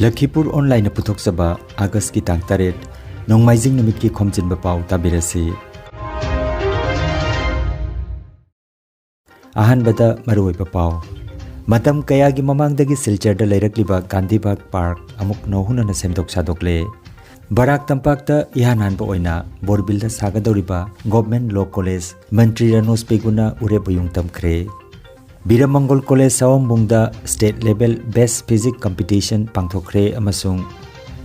Lakhipuronline puthokchaba August ki tang 8 nongmaijing numit ki Khomjinba Pao tabirasi. Ahanbada maruoiba pau. Matam kaya gi mamangdagi silchar da leirakliba Khomjinba Park amuk nohuna na semdok sadokle. Barak Tampak ta ihananba oina borbilda sagadoriba Government Law College Mantri Ranos Peguna urebuyung tamkre. Biramangol College Sawambungda State Level Best Physics Competition pangthokre amasung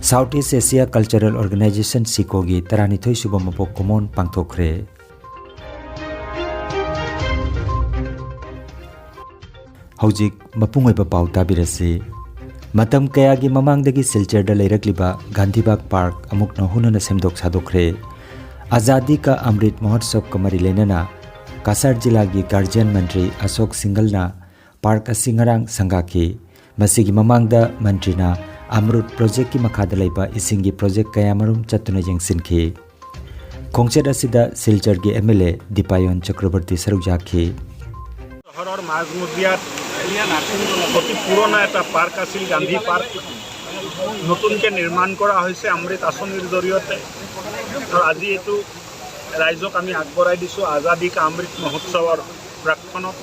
Southeast Asia Cultural Organization Sikogi taranithoi suba mapok common pangthokre. Haujik mapungoiba pau tabirasi. Matam kayagi mamangdagi silchar da leirakliba Khomjinba Park amuk nohuna na semdok sadokre. Azadi ka Amrit Mahotsav kamari lenana Kasar Jila gi Guardian Mantri Ashok Singalna Park asingarang sangaki masigi mamangda mantrina Amrut project ki makhada laiba isingi project kayamarum chatuna jengsinki. Khongchet asida silchar gi MLA Dipayon Chakraborty sarujaki. শহৰৰ মাজমজিয়াত অতি পুৰণা এটা park আছিল Gandhi park নতুনকৈ নিৰ্মাণ কৰা হৈছে অমৃত আঁচনিৰ জৰিয়তে আৰু আজি এইটো ৰাইজক আমি আগবঢ়াই দিছোঁ আজাদী কা অমৃত মহোৎসৱৰ প্ৰাক্ষণত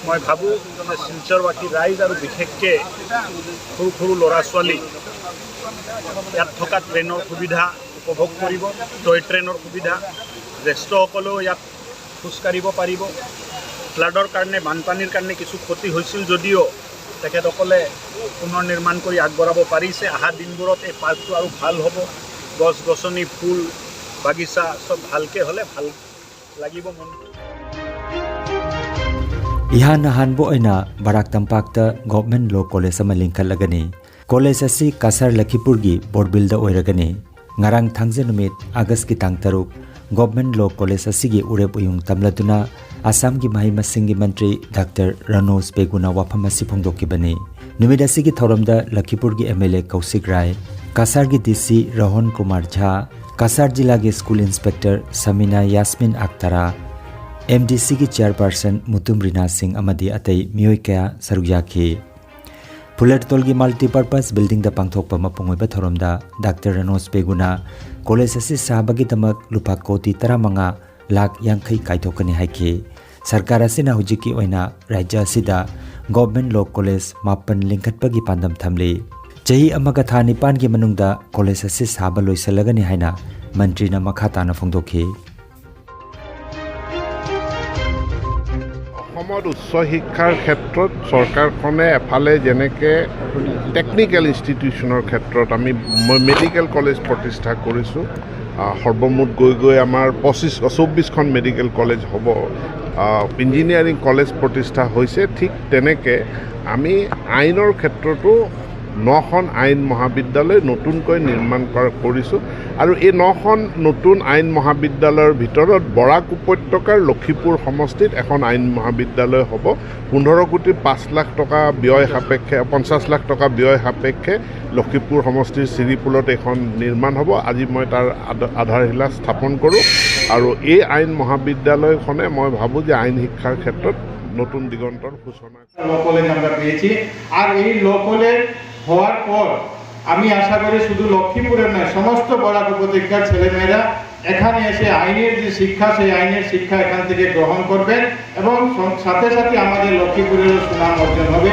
মই ভাবোঁ যে শিলচৰবাসী ৰাইজ আৰু বিশেষকৈ সৰু সৰু ল'ৰা ছোৱালী ইয়াত থকা ট্ৰেইনৰ সুবিধা উপভোগ কৰিব টয় ট্ৰেইনৰ সুবিধা জ্যেষ্ঠসকলেও ইয়াত খোজকাঢ়িব পাৰিব ফ্লাডৰ কাৰণে বানপানীৰ কাৰণে কিছু ক্ষতি হৈছিল যদিও তেখেতসকলে পুনৰ নিৰ্মাণ কৰি আগবঢ়াব পাৰিছে অহা দিনবোৰত এই পাৰ্কটো আৰু ভাল হ'ব গছ গছনি ফুল বাগিচা সব ভালকৈ হ'লে ভাল লাগিব মনটো Ihan nahanbo oina Barak Tampak ta Government Law College ama lingkhalagani college asi Kasar Lakhipur gi borbilda oiragani ngarang thangje numit August ki tang 3 Government Law College asi gi urep uyung tamladuna Assam ki Mahai Masing gi Mantri Dr. Ranos Peguna wafam asi phongdokibani numit asi gi thoramda Lakhipur gi MLA Kaushik Rai Kasar gi DC Rohan Kumar Jha Kasar Jila gi School Inspector Samina Yasmin Aktara MDC ki Chairperson Mutum Rina Singh amadi atai miyoi kaya sarujaki Pulertol gi multipurpose building da pangthokpa mapungoiba thoromda Dr. Ranos Peguna college asi sabagi tamak lupa koti 15 lakh yankhai kaithokani haiki sarkar asina hujiki oina rajya asida Government Law College mapan lingkhatpagi pandam thamli chahi amaga thani pan gi manungda college asi saba loisalagani haina mantri na makha tana phongdokhi অসমত উচ্চ শিক্ষাৰ ক্ষেত্ৰত চৰকাৰখনে এফালে যেনেকে technical ইনষ্টিটিউচনৰ ক্ষেত্ৰত আমি medical college প্ৰতিষ্ঠা কৰিছোঁ সৰ্বমুঠ গৈ আমাৰ 24খন মেডিকেল কলেজ হ'ব ইঞ্জিনিয়াৰিং কলেজ প্ৰতিষ্ঠা হৈছে ঠিক তেনেকে আমি আইনৰ ক্ষেত্ৰতো 9খন আইন মহাবিদ্যালয় নতুনকৈ নিৰ্মাণ কৰিছোঁ আৰু এই 9খন নতুন আইন মহাবিদ্যালয়ৰ ভিতৰত বৰাক উপত্যকাৰ লক্ষীপুৰ সমষ্টিত এখন আইন মহাবিদ্যালয় হ'ব 15 কোটি 5 লাখ টকা ব্যয় সাপেক্ষে 50 লাখ টকা ব্যয় সাপেক্ষে লক্ষীপুৰ সমষ্টিৰ শ্ৰীপুলত এখন নিৰ্মাণ হ'ব আজি মই তাৰ আধাৰশিলা স্থাপন কৰোঁ আৰু এই আইন মহাবিদ্যালয়খনে মই ভাবোঁ যে আইন শিক্ষাৰ ক্ষেত্ৰত নতুন দিগন্তৰ সূচনা ল কলেজ আমরা পেয়েছি আর এই ল কলেজ হওয়ার পর আমি আশা করি শুধু লক্ষ্মীপুরের নয় সমস্ত বরাক উপত্যকার ছেলেমেয়েরা এখানে এসে আইনের যে শিক্ষা সেই আইনের শিক্ষা এখান থেকে গ্রহণ করবেন এবং সাথে সাথে আমাদের লক্ষ্মীপুরের সুনাম অর্জন হবে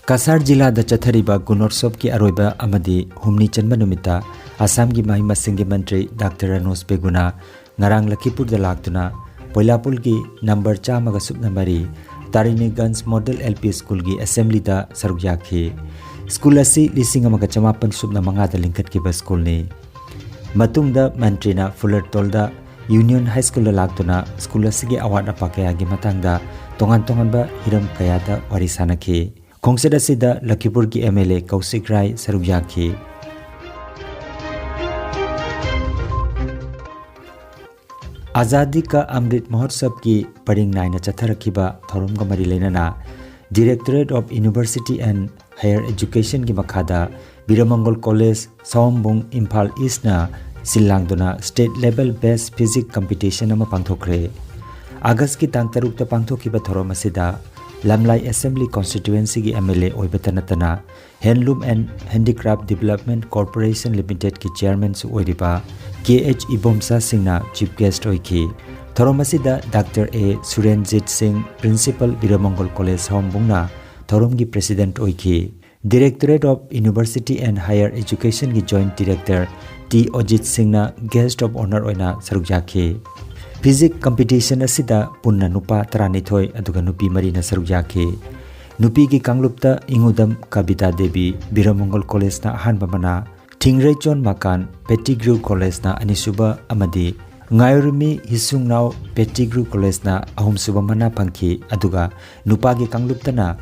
Kasar Jila da chathariba gunorsop ki aroiba amadi humni chanba numita Assam gi Mahai Masing gi Mantri Dr. Ranos Peguna ngarang Lakhipur da laktuna Poilapul ki number 4 Tarinigans Model LP School ki assembly da sarugyakhi school asi lising amaga chamapan subna manga da lingkat ki ba school ni matung da mantrina Fullertol da Union High School da laktuna school asi gi award apakaya gi matang da tongan ba hiram kaya da warisanakhi khongset asi da Lakhipur ki MLA Kaushik Rai sarugyakhi Azadi ka Amrit Mahotsav ki paring naina chatharakiba thoromga mari lenana Directorate of University and Higher Education ki makhada Biramangol College Sawambung Imphal East na silangdona State Level Best Physics Competition ama pangthokre August ki tang 3 ta pangthokiba thorom asida lamlai assembly constituency gi MLA oibata natana handloom and handicraft development corporation limited ki chairman su oiriba KH Ibomsa Singna chief guest oiki Thoromasida Dr. A Surenjit Singh principal Biramangol College Hombungna Thoromgi president oiki Directorate of University and Higher Education ki joint director T Ojit Singhna guest of honor oina sarukjaki Physics competition asida punna nupa 32 aduga nupi marina sarukjaki nupi ki kanglupta ingudam Kabita Devi Biramangol College na ahanba mana Thingrechon Makan Pettigrew College na anisuba amadi Ngairumi Hisungnau Pettigrew College na ahumsuba mana pangki aduga nupa ki kanglupta na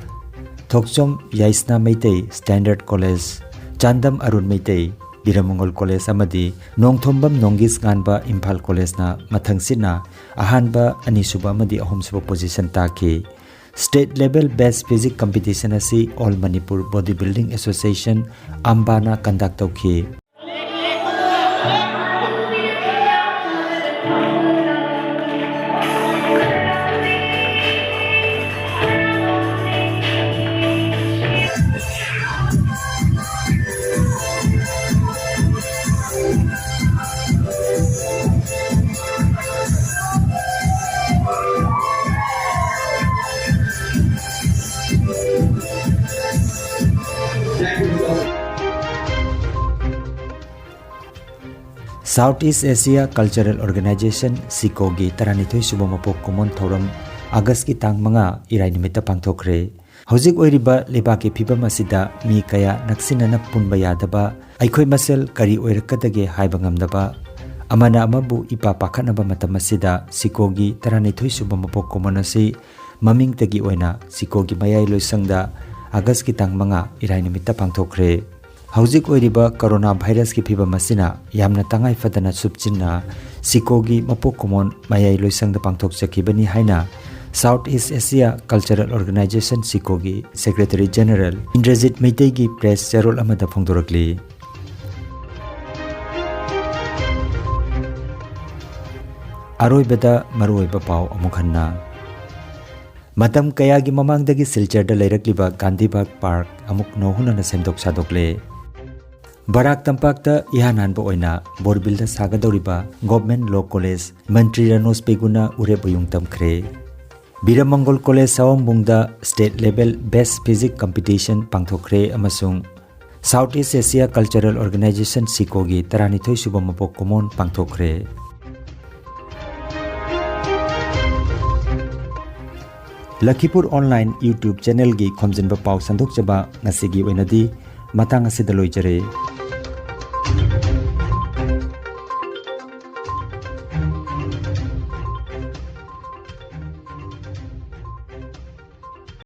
Thokchom Yaisna Meitei Standard College Chandam Arun Meitei Biramangol College amadi Nongthombam Nongis Ganba Imphal College na mathangsina ahanba anisuba amadi ahumsuba position taki State level best physics competition asi All Manipur Bodybuilding Association Ambana conduct tauki Southeast Asia Cultural Organization SICOGI Taranithoi Subamapok Common Thorum August ki tang manga irai nimita pangthokre Hojik oiriba lebaki phibam asida mi kaya naksinana punba yadaba aikhoi masel kari oirakadage haiba ngamdaba amana amabu ipa pakhanaba matam asida SICOGI Taranithoi Subamapok Common asi maming tagi oina SICOGI mayai loisangda August ki tang manga irai nimita pangthokre Hojik oiriba corona virus ki phibam asina yamna tangai fadana subchinna SICOGI mapok common mayai loisangda pangthok chakibani haina Southeast Asia Cultural Organization SICOGI Secretary General Indrajit Meitei gi press charol amada phongdorakli Aroibada maroiba pau amukhanna Matam kaya gi mamangdagi silcharda leirakliba Gandhibag Park amuk nohunana semdok sadokle Barak Tampak ta ihananba oina borbilda sagadoriba Government Law College Mantri Ranos Peguna urebuyung tamkhre Biramangol College Sawombungda State Level Best Physics Competition pangthokre amasung Southeast Asia Cultural Organization SICOGI Taranithoi Subamapok Common pangthokre Lakhipuronline YouTube channel gi Khomjinba Pao sandok chaba ngasigi oinadi matang asida loijare